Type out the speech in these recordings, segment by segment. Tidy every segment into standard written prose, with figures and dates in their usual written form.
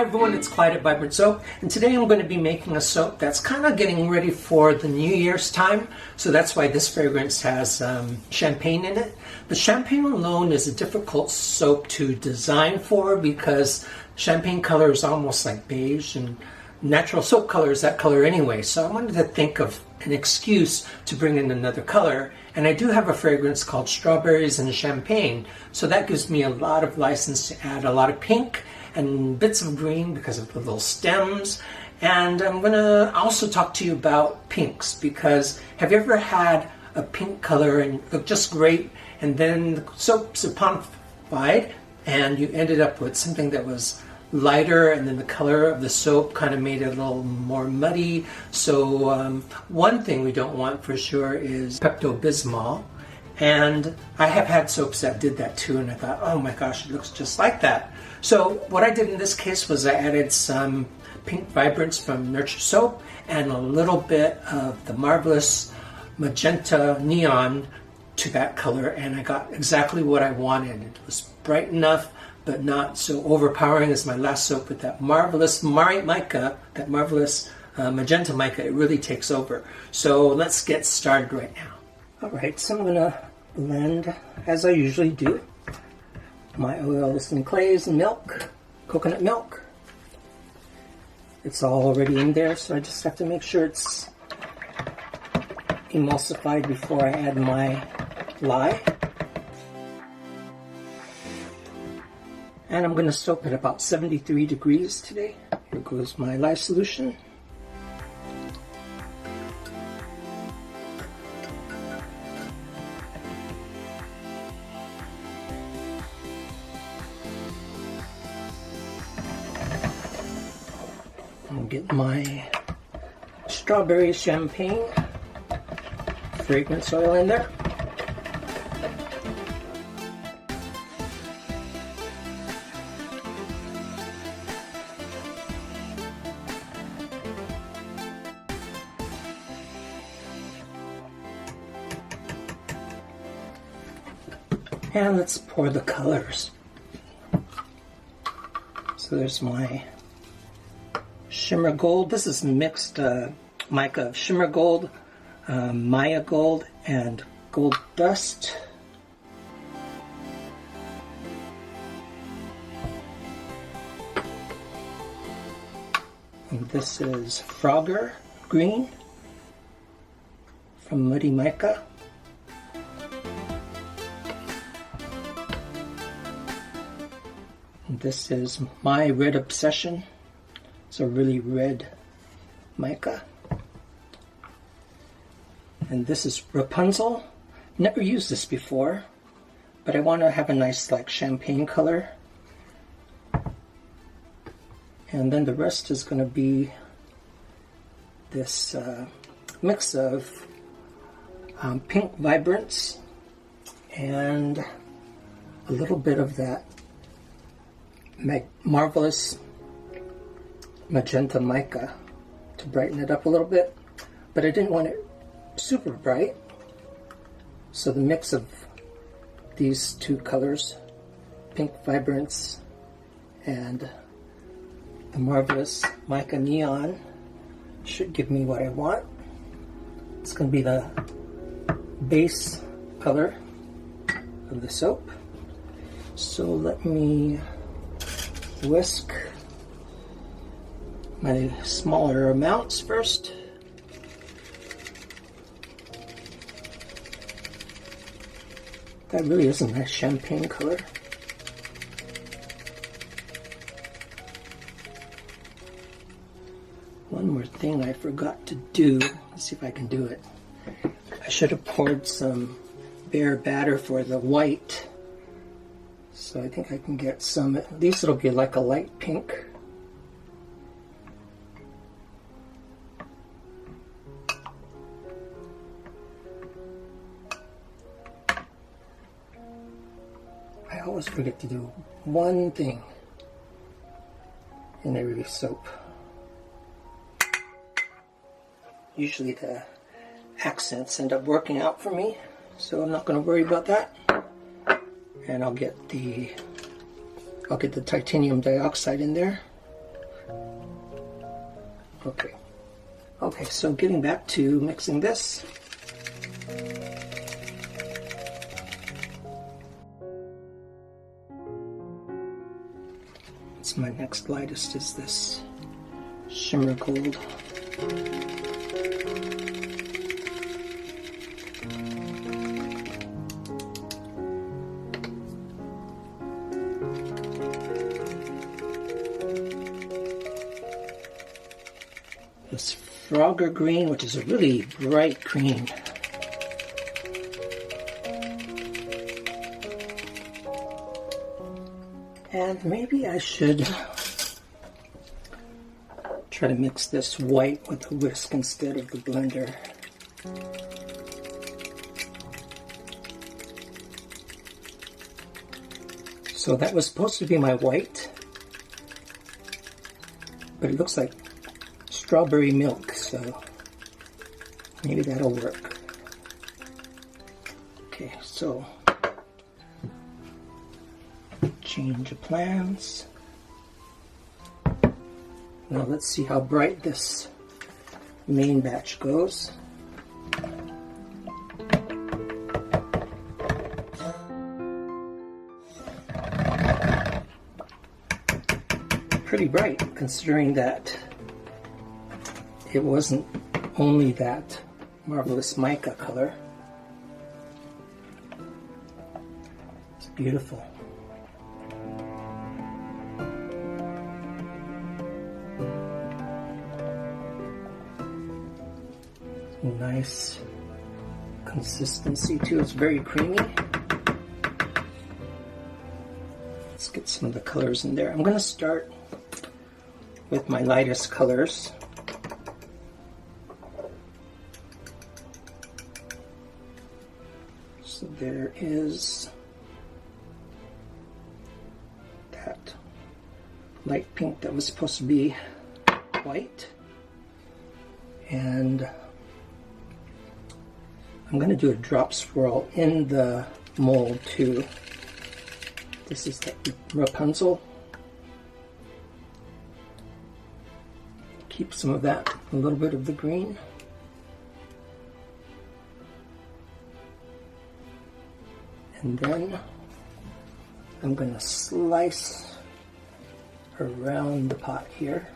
Hi everyone, it's Clyde at Vibrant Soap, and today I'm going to be making a soap that's kind of getting ready for the New Year's time, so that's why this fragrance has champagne in it. The champagne alone is a difficult soap to design for because champagne color is almost like beige, and natural soap color is that color anyway, so I wanted to think of an excuse to bring in another color, and I do have a fragrance called Strawberries and Champagne, so that gives me a lot of license to add a lot of pink and bits of green because of the little stems. And I'm going to also talk to you about pinks, because have you ever had a pink color and it looked just great, and then the soap saponified and you ended up with something that was lighter, and then the color of the soap kind of made it a little more muddy. So one thing we don't want for sure is Pepto-Bismol, and I have had soaps that did that too, and I thought, oh my gosh, it looks just like that. So what I did in this case was I added some pink vibrance from Nurture Soap and a little bit of the marvelous magenta neon to that color, and I got exactly what I wanted. It was bright enough but not so overpowering as my last soap with that marvelous mica, that marvelous magenta mica. It really takes over. So let's get started right now. Alright, so I'm going to blend as I usually do. My oils and clays and milk, coconut milk. It's all already in there, so I just have to make sure it's emulsified before I add my lye. And I'm going to soak at about 73 degrees today. Here goes my lye solution. I'll get my strawberry champagne fragrance oil in there. And let's pour the colors. So there's my shimmer gold. This is mixed mica of shimmer gold, Maya gold, and gold dust. And this is Frogger green from Muddy Mica. And this is my Red Obsession. It's a really red mica. And this is Rapunzel. Never used this before, but I want to have a nice like champagne color. And then the rest is going to be this mix of pink vibrance and a little bit of that marvelous magenta mica to brighten it up a little bit, but I didn't want it super bright, so the mix of these two colors, pink vibrance and the marvelous mica neon, should give me what I want. It's going to be the base color of the soap. So let me whisk my smaller amounts first. That really is a nice champagne color. One more thing I forgot to do. Let's see if I can do it. I should have poured some Bear batter for the white. So I think I can get some, at least it'll be like a light pink. I always forget to do one thing in every soap. Usually the accents end up working out for me, so I'm not going to worry about that. And I'll get the titanium dioxide in there. Okay. Okay, so getting back to mixing this. It's my next lightest is this shimmer gold. This Frogger green, which is a really bright green. And maybe I should try to mix this white with the whisk instead of the blender. So that was supposed to be my white, but it looks like strawberry milk, so maybe that'll work. Okay, so change of plans. Now let's see how bright this main batch goes. Pretty bright, considering that it wasn't only that marvelous mica color. It's beautiful. Nice consistency too. It's very creamy. Let's get some of the colors in there. I'm going to start with my lightest colors. So there is that light pink that was supposed to be white, and I'm going to do a drop swirl in the mold too. This is the Rapunzel. Keep some of that, a little bit of the green. And then I'm going to slice around the pot here.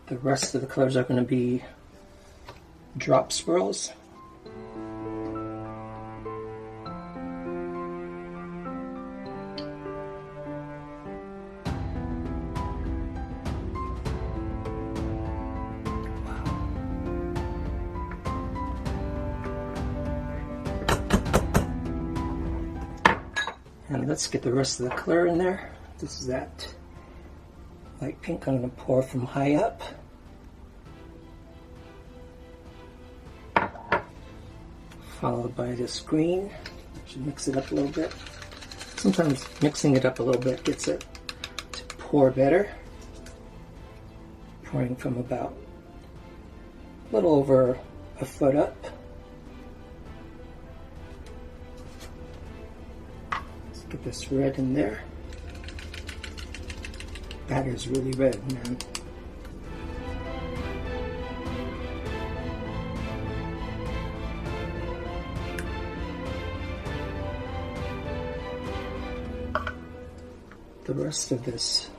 The rest of the colors are going to be drop swirls. And let's get the rest of the color in there. This is that light pink. I'm going to pour from high up. Followed by this green. Should mix it up a little bit. Sometimes mixing it up a little bit gets it to pour better. Pouring from about a little over a foot up. Let's get this red in there. That is really red, man. The rest of this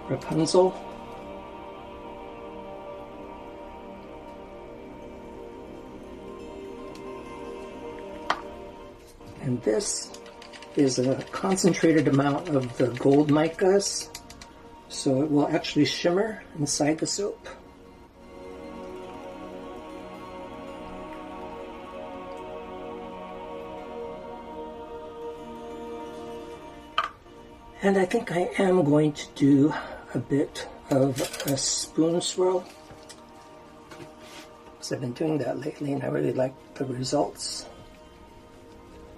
Rapunzel. And this is a concentrated amount of the gold micas, so it will actually shimmer inside the soap. And I think I am going to do a bit of a spoon swirl, because I've been doing that lately and I really like the results.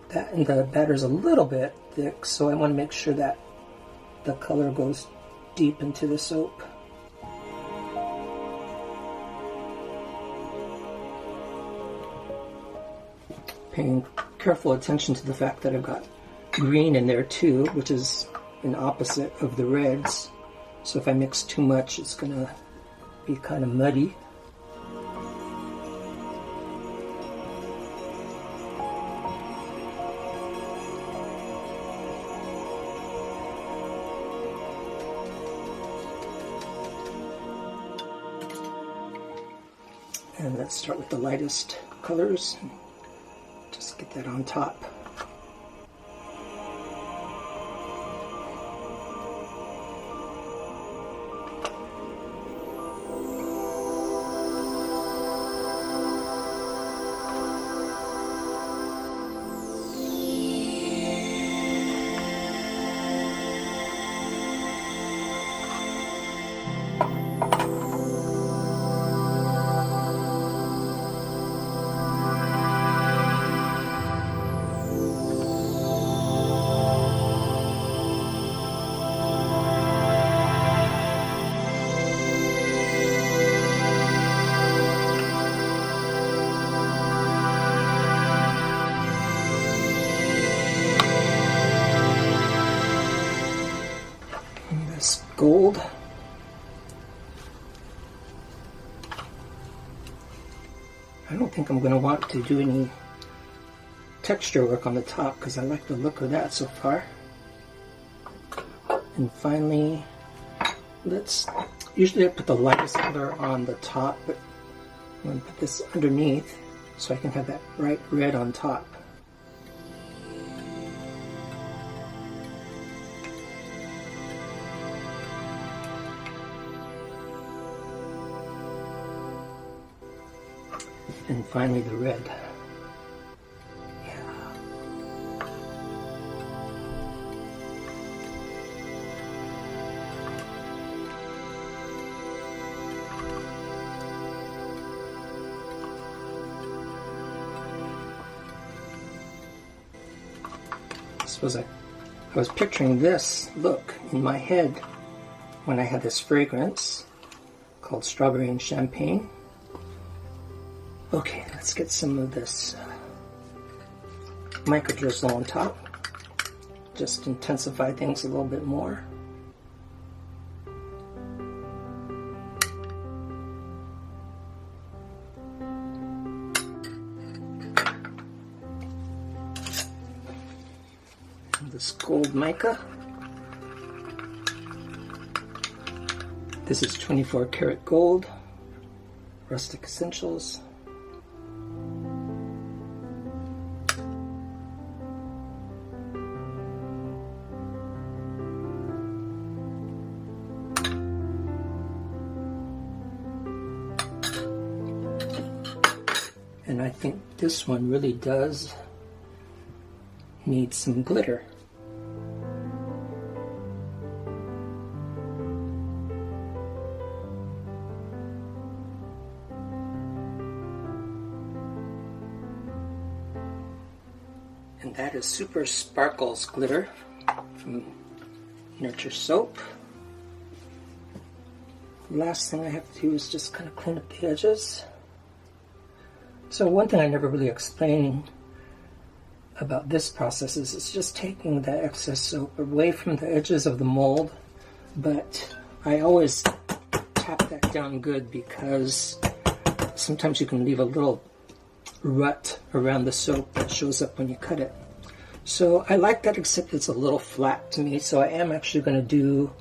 That and the batter's a little bit thick, so I want to make sure that the color goes deep into the soap. Paying careful attention to the fact that I've got green in there too, which is an opposite of the reds. So if I mix too much, it's gonna be kind of muddy. And let's start with the lightest colors. Just get that on top. This gold. I don't think I'm going to want to do any texture work on the top because I like the look of that so far. And finally, usually I put the lightest color on the top, but I'm going to put this underneath so I can have that bright red on top. And finally the red. Yeah. I suppose I was picturing this look in my head when I had this fragrance called Strawberry and Champagne. Okay, let's get some of this mica drizzle on top. Just intensify things a little bit more. And this gold mica. This is 24 karat gold, rustic essentials. And I think this one really does need some glitter. And that is Super Sparkles glitter from Nurture Soap. The last thing I have to do is just kind of clean up the edges. So one thing I never really explained about this process is it's just taking the excess soap away from the edges of the mold, but I always tap that down good because sometimes you can leave a little rut around the soap that shows up when you cut it. So I like that, except it's a little flat to me, so I am actually going to do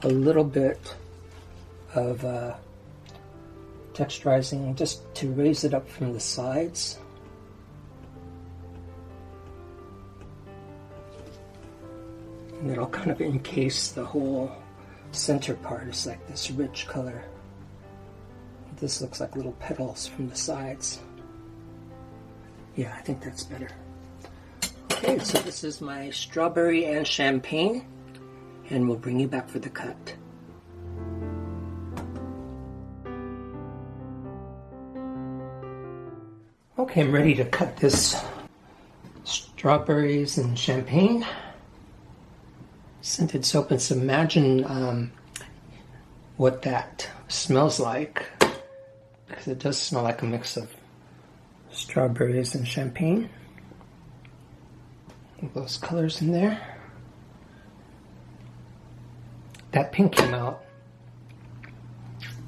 a little bit of texturizing just to raise it up from the sides. And it'll kind of encase the whole center part. It's like this rich color. This looks like little petals from the sides. Yeah, I think that's better. Okay, so this is my Strawberry and Champagne, and we'll bring you back for the cut. Okay, I'm ready to cut this Strawberries and Champagne scented soap. And so imagine what that smells like, because it does smell like a mix of strawberries and champagne. those colors in there. That pink came out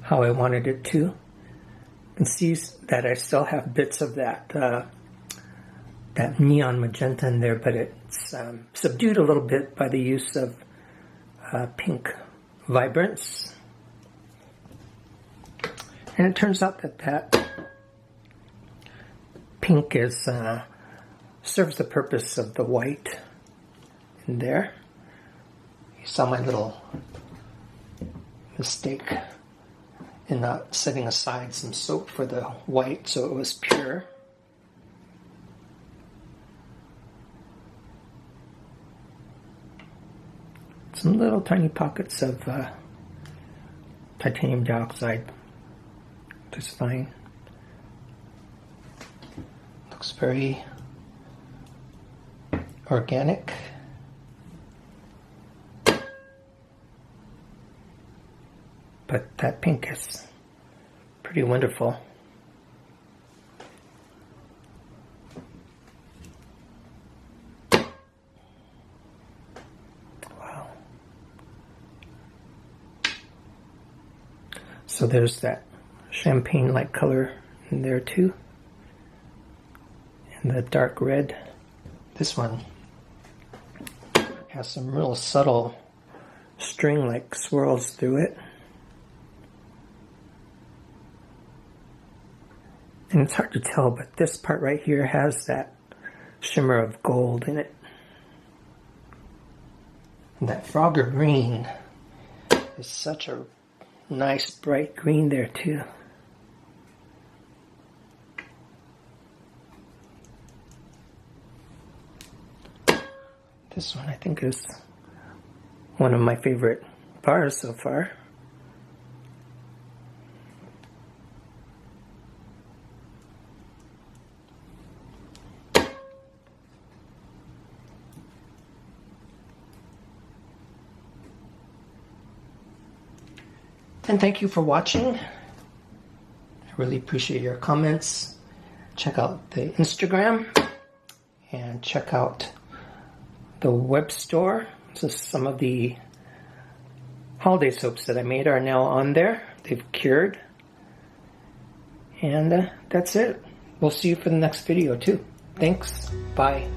how I wanted it to. You can see that I still have bits of that that neon magenta in there, but it's subdued a little bit by the use of pink vibrance. And it turns out that that pink is serves the purpose of the white in there. You saw my little mistake in not setting aside some soap for the white so it was pure. Some little tiny pockets of titanium dioxide, just fine. Looks very organic. But that pink is pretty wonderful. Wow. So there's that champagne-like color in there too. And the dark red. This one has some real subtle string-like swirls through it. And it's hard to tell, but this part right here has that shimmer of gold in it. And that Frogger green is such a nice bright green there too. This one I think is one of my favorite bars so far. And thank you for watching. I really appreciate your comments. Check out the Instagram and check out the web store. So some of the holiday soaps that I made are now on there. They've cured. And that's it. We'll see you for the next video too. Thanks. Bye.